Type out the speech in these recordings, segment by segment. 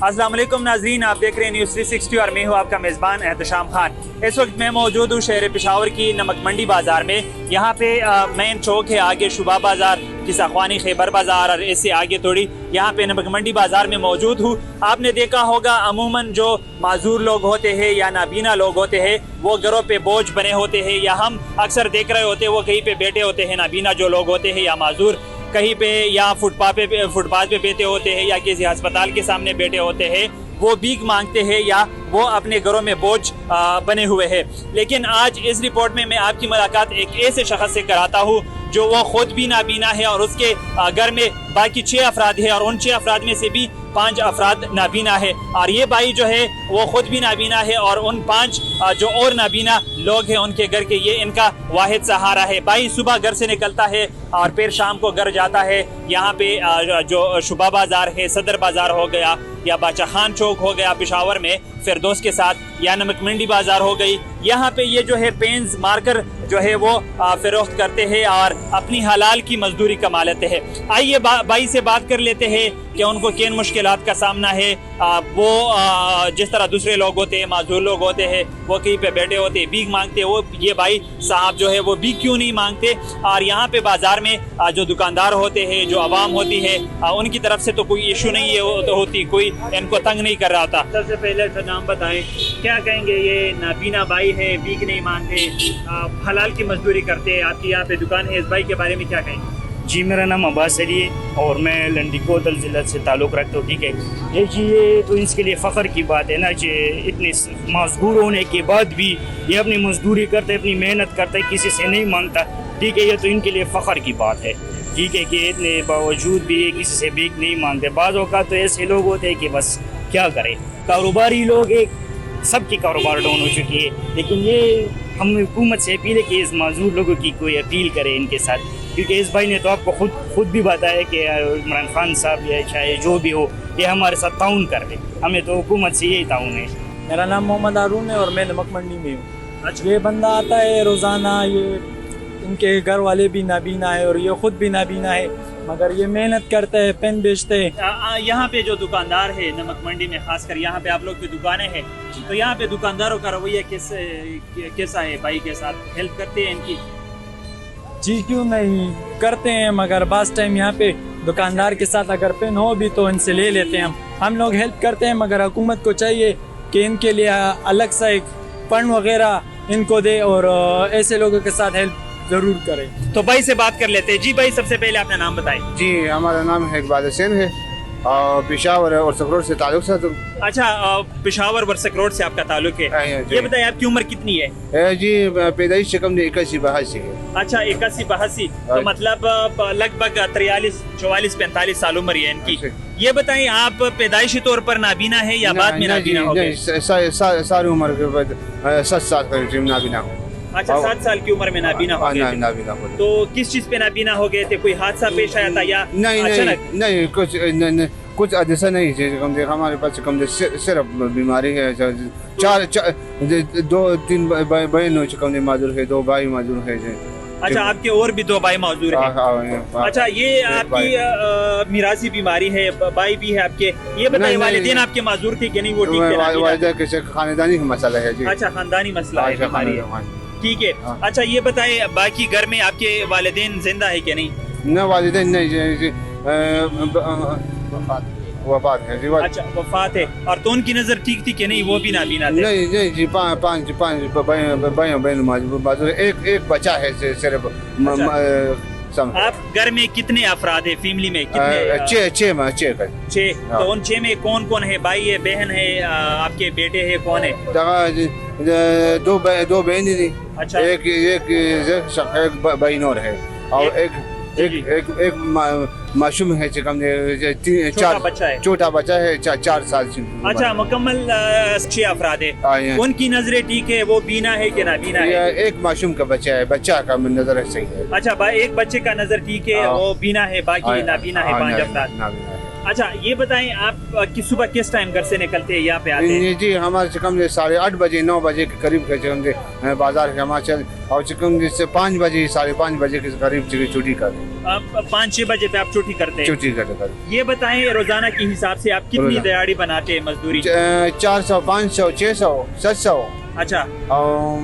अस्सलाम वालेकुम नाज़रीन, आप देख रहे हैं न्यूज़ 360 और मैं हूँ आपका मेज़बान एहतशाम खान। इस वक्त मैं मौजूद हूँ शहर पेशावर की नमक मंडी बाज़ार में। यहाँ पे मेन चौक है, आगे शुबा बाज़ार, किसाख्वानी खैबर बाज़ार और इससे आगे थोड़ी यहाँ पे नमक मंडी बाज़ार में मौजूद हूँ। आपने देखा होगा अमूमन जो माजूर लोग होते हैं या नाबीना लोग होते हैं वो घरों पे बोझ बने होते हैं, या हम अक्सर देख रहे होते हैं वो कहीं पे बैठे होते हैं। नाबीना जो लोग होते हैं या माजूर कहीं पे या फुटपाथ पे बैठे होते हैं या किसी अस्पताल के सामने बैठे होते हैं, वो भीख मांगते हैं या वो अपने घरों में बोझ बने हुए हैं। लेकिन आज इस रिपोर्ट में मैं आपकी मुलाकात एक ऐसे शख्स से कराता हूँ जो वो खुद भी नाबीना है और उसके घर में बाकी 6 अफराद है और उन 6 अफराद में से भी 5 अफराद नाबीना है। और ये भाई जो है वो खुद भी नाबीना है और उन 5 जो और नाबीना लोग हैं उनके घर के ये इनका वाहिद सहारा है। भाई सुबह घर से निकलता है और फिर शाम को घर जाता है। यहाँ पे जो शुबा बाज़ार है, सदर बाज़ार हो गया या बादशाह खान चौक हो गया पेशावर में फिरदौस के साथ, या नमक मंडी बाज़ार हो गई, यहाँ पे ये जो है पेन्स मार्कर जो है वो फरोख्त करते हैं और अपनी हलाल की मजदूरी कमा लेते हैं। आइए भाई से बात कर लेते हैं कि उनको किन मुश्किलात का सामना है। वो जिस तरह दूसरे लोग होते हैं, माजूर लोग होते हैं, वो कहीं पे बैठे होते हैं, भीख मांगते हैं, वो ये भाई साहब जो है वो भीख क्यों नहीं मांगते। और यहाँ पे बाज़ार में जो दुकानदार होते हैं, जो आवाम होती है, उनकी तरफ से तो कोई इशू नहीं होती, कोई इनको तंग नहीं कर रहा होता। सबसे पहले तो नाम बताएं, क्या कहेंगे? ये नाबीना भाई है, भीख नहीं मांगते, हलाल की मजदूरी करते हैं, आपकी यहाँ पे दुकान है, इस भाई के बारे में क्या कहेंगे? जी, मेरा नाम अब्बास अली है और मैं लंडी कोतल ज़िला से ताल्लुक़ रखता हूँ। ठीक है, ये तो इसके लिए फ़ख्र की बात है ना कि इतने मजबूर होने के बाद भी ये अपनी मजदूरी करते, अपनी मेहनत करते, किसी से नहीं मांगता। ठीक है, ये तो इनके लिए फ़ख्र की बात है। ठीक है कि इतने बावजूद भी ये किसी से भीख नहीं मांगते। बाज़ औक़ात तो ऐसे लोग होते हैं कि बस क्या करें, कारोबारी लोग एक सबकी कारोबार डाउन हो चुकी है। लेकिन ये हम हुकूमत से अपील है कि इस माजूर लोगों की कोई अपील करे इनके साथ, क्योंकि इस भाई ने तो आपको खुद भी बताया कि इमरान खान साहब या चाहे जो भी हो ये हमारे साथ ताउन कर ले। हमें तो हुकूमत से यही ताउन है। मेरा नाम मोहम्मद हारून है और मैं नमक मंडी में हूँ। अच्छा, ये बंदा आता है रोज़ाना, ये इनके घर वाले भी नाबीना है और ये ख़ुद भी नाबीना है, मगर ये मेहनत करते हैं, पेन बेचते हैं। यहाँ पे जो दुकानदार है नमक मंडी में, खासकर यहाँ पे आप लोग की दुकानें हैं, तो यहाँ पे दुकानदारों का रवैया कैसा है? भाई के साथ हेल्प करते हैं इनकी? जी क्यों नहीं करते हैं, मगर बास टाइम यहाँ पे दुकानदार के साथ अगर पेन हो भी तो इनसे ले लेते हैं। हम लोग हेल्प करते हैं, मगर हुकूमत को चाहिए कि इनके लिए अलग सा एक फंड वगैरह इनको दे और ऐसे लोगों के साथ हेल्प जरूर करें। तो भाई से बात कर लेते हैं। जी भाई, सबसे पहले अपना नाम बताएं। जी, हमारा नाम है इकबाल हुसैन है और पेशावर और सकरोट से ताल्लुक है। तो अच्छा, पेशावर वर्सक रोड से आपका ताल्लुक है। ये बताइए आपकी उम्र कितनी है? जी, पैदाइश से कम 81-82 है। अच्छा, 81-82, तो मतलब लगभग 43-44-45 साल उम्र है इनकी। ये बताएं, आप पैदाइशी तौर पर नाबीना है या बाद में नाबीना हो गए? सारी उम्र के बाद 7 साल का नाबीना हो। अच्छा, 7 साल की उम्र में नाबीना हो गए? नाबीना हो। तो किस चीज पे नाबीना हो गए थे? कोई हादसा पेश आया था या नहीं, कुछ ऐसा नहीं है। हमारे पास कम सिर्फ बीमारी है। 2-3 बहन हो चुका माजूर है, 2 भाई माजूर है। अच्छा, आपके और भी 2 भाई माजूर हैं। अच्छा, ये आपकी मिरासी बीमारी है, भाई भी है आपके। ये बताइए, वालिदैन आपके माजूर थे कि नहीं? वो ठीक है? खानदानी मसला है जी। अच्छा, खानदानी मसला है, बीमारी है, ठीक है। अच्छा, ये बताइए, बाकी घर में आपके वालिदैन जिंदा है कि नहीं? न, वालिदैन नहीं, वफात है जी। अच्छा, वफात है। और तो उनकी नजर ठीक थी कि नहीं? वो भी नाबीना थे? नहीं जी, 5 बहन माजूर, एक बच्चा है सिर्फ। आप घर में कितने अफराद है? फैमिली में कितने? 6। तो उन 6 में कौन कौन है? भाई है, बहन है, आपके बेटे है, कौन है? 2 बहन थी। अच्छा, एक बहन और है और एक मासूम है, छोटा बच्चा है 4 साल से। अच्छा, मुकम्मल 6 अफराद है। उनकी नजरें ठीक है? वो बीना है कि नाबीना है? एक मासूम का बच्चा है, बच्चा का नजर सही है। अच्छा, एक बच्चे का नजर ठीक है, वो बीना है, बाकी नाबीना है 5 अफराद। अच्छा ये बताएं आप कि सुबह किस टाइम घर से निकलते हैं यहाँ पे आते हैं? जी हमारे चिकम 8:30 बजे 9 बजे के करीब के चिकम बाजार के हमारे चल और चिकम से 5 बजे 5:30 बजे के करीब छुट्टी करते आप 5-6 बजे पे आप छुट्टी करते हैं? छुट्टी करते ये बताएं रोजाना के हिसाब से आप कितनी दिहाड़ी बनाते हैं मजदूरी? 400 500 600 700 अच्छा और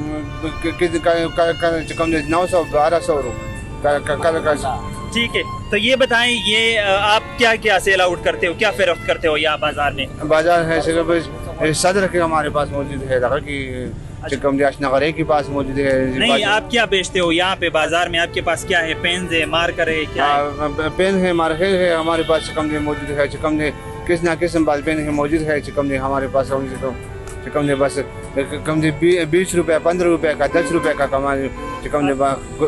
चिकम 900 1200 ठीक है, तो ये बताएं ये आप क्या क्या सेल आउट करते हो, क्या फरोख्त करते हो यहाँ बाजार में? बाजार है सिर्फ सदर के हमारे पास मौजूद है कि चिकम नगर के पास मौजूद है। नहीं, आप क्या बेचते हो यहाँ पे बाजार में? आपके पास क्या है? पेन है, मार्कर है, क्या है? पेन है, मार्कर है हमारे पास चिकम मौजूद है। चिकम किस ना किस्म बाल पेन है मौजूद है चिकम हमारे पास। चिकम बस कम 20 रुपये 15 रुपये का 10 रुपये का कमा चिकम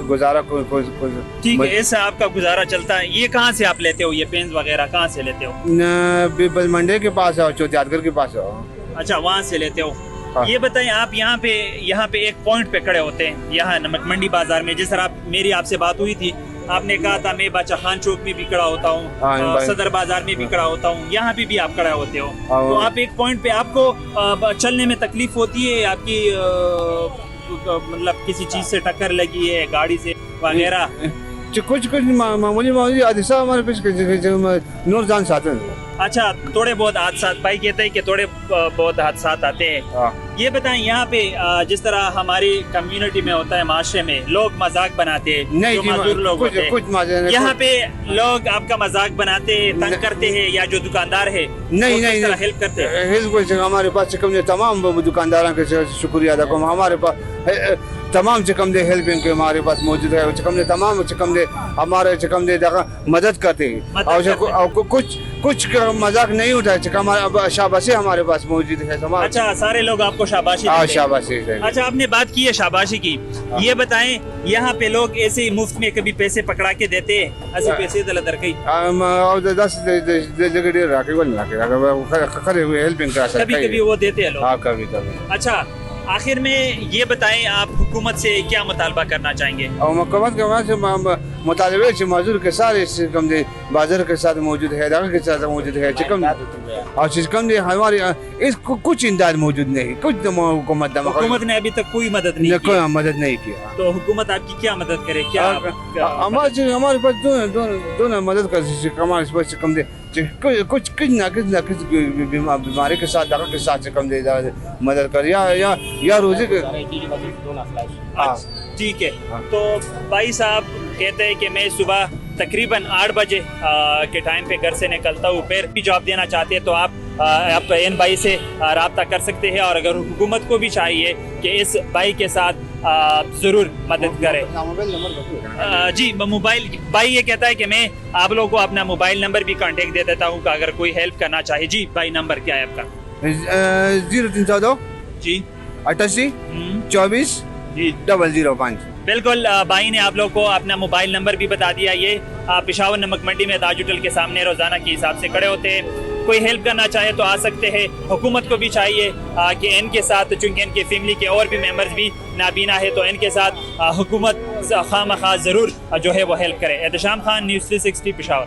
गुजारा ठीक है, इससे आपका गुजारा चलता है। ये कहाँ से आप लेते हो, ये पेन वगैरह कहाँ से लेते हो? मंडे के पास है, चौथियादगर के पास है। अच्छा, वहाँ से लेते हो। हाँ। ये बताएं आप यहाँ पे एक पॉइंट पे खड़े होते हैं यहाँ नमक मंडी बाजार में। जिस तरह मेरी आपसे बात हुई थी, आपने कहा था मैं बादशाह खान चौक में भी खड़ा होता हूँ, सदर बाजार में भी खड़ा होता हूँ, यहाँ पे भी आप खड़ा होते हो। तो आप एक पॉइंट पे आपको चलने में तकलीफ होती है? आपकी मतलब किसी चीज से टक्कर लगी है, गाड़ी से वगैरह? कुछ मामूली हादसा हमारे पास नूरजान साथ है। अच्छा, थोड़े बहुत हादसा, भाई कहते हैं कि थोड़े बहुत हादसा आते हैं। ये बताएं यहाँ पे जिस तरह हमारी कम्युनिटी में होता है, माशरे में लोग मजाक बनाते हैं, नहीं, जो मजदूर लोग होते हैं, यहाँ पे लोग आपका मजाक बनाते हैं, तंग करते हैं, या जो दुकानदार है नहीं हेल्प करते हैं? हमारे पास तमाम दुकानदारों के शुक्रिया अदा करूँ। हमारे पास तमाम चिकम हेल्पिंग के हमारे पास मौजूद है। चिकम तमाम चिकम हमारे चिकम मदद करते हैं और कुछ मजाक नहीं उठाए। चिकम शाबाशी हमारे पास मौजूद है। अच्छा, सारे लोग आपको शाबाशी? शाबाशी। अच्छा, आपने बात की है शाबाशी की, ये बताएं यहाँ पे लोग ऐसे ही मुफ्त में कभी पैसे पकड़ा के देते हैं? ऐसे पैसे दलदर कई 10 हेल्पिंग कभी कभी वो देते हैं लोग? हाँ, कभी कभी। अच्छा, आखिर में ये बताएं आप हुकूमत से क्या मुतालबा करना चाहेंगे? और हुकूमत के मुतालबे से मजदूर के सारे चिकम बाजार के साथ मौजूद है, के साथ मौजूद है चिकम और चिकम हमारे इस कुछ इमदाद मौजूद नहीं। कुछ हुकूमत ने अभी तक कोई मदद नहीं की? कोई मदद नहीं किया। तो हुकूमत आपकी क्या मदद करे? क्या हमारे पास दोनों मदद कर हमारे पास चिकम कुछ ना कुछ बीमारी के साथ दवा के साथ चिकम मदद कर या रोजी के। ठीक है, तो भाई साहब कहते हैं कि मैं सुबह तकरीबन 8 बजे के टाइम पे घर से निकलता हूँ। फिर भी जॉब देना चाहते हैं तो आप एन भाई से रब्ता कर सकते हैं, और अगर हुकूमत को भी चाहिए कि इस भाई के साथ ज़रूर मदद करें। जी, मोबाइल भाई ये कहता है कि मैं आप लोगों को अपना मोबाइल नंबर भी कांटेक्ट दे देता हूँ अगर कोई हेल्प करना चाहे। जी भाई, नंबर क्या है आपका? 0314 जी 88 24 005। बिल्कुल, भाई ने आप लोग को अपना मोबाइल नंबर भी बता दिया। ये पेशावर नमक मंडी में ताज होटल के सामने रोजाना के हिसाब से खड़े होते हैं। कोई हेल्प करना चाहे तो आ सकते हैं। हुकूमत को भी चाहिए कि इनके साथ, चूंकि इनके फैमिली के और भी मेंबर्स भी नाबीना है, तो इनके साथ हुकूमत खामखा ज़रूर जो है वो हेल्प करे। एहतशाम खान, न्यूज़ 360 पेशावर।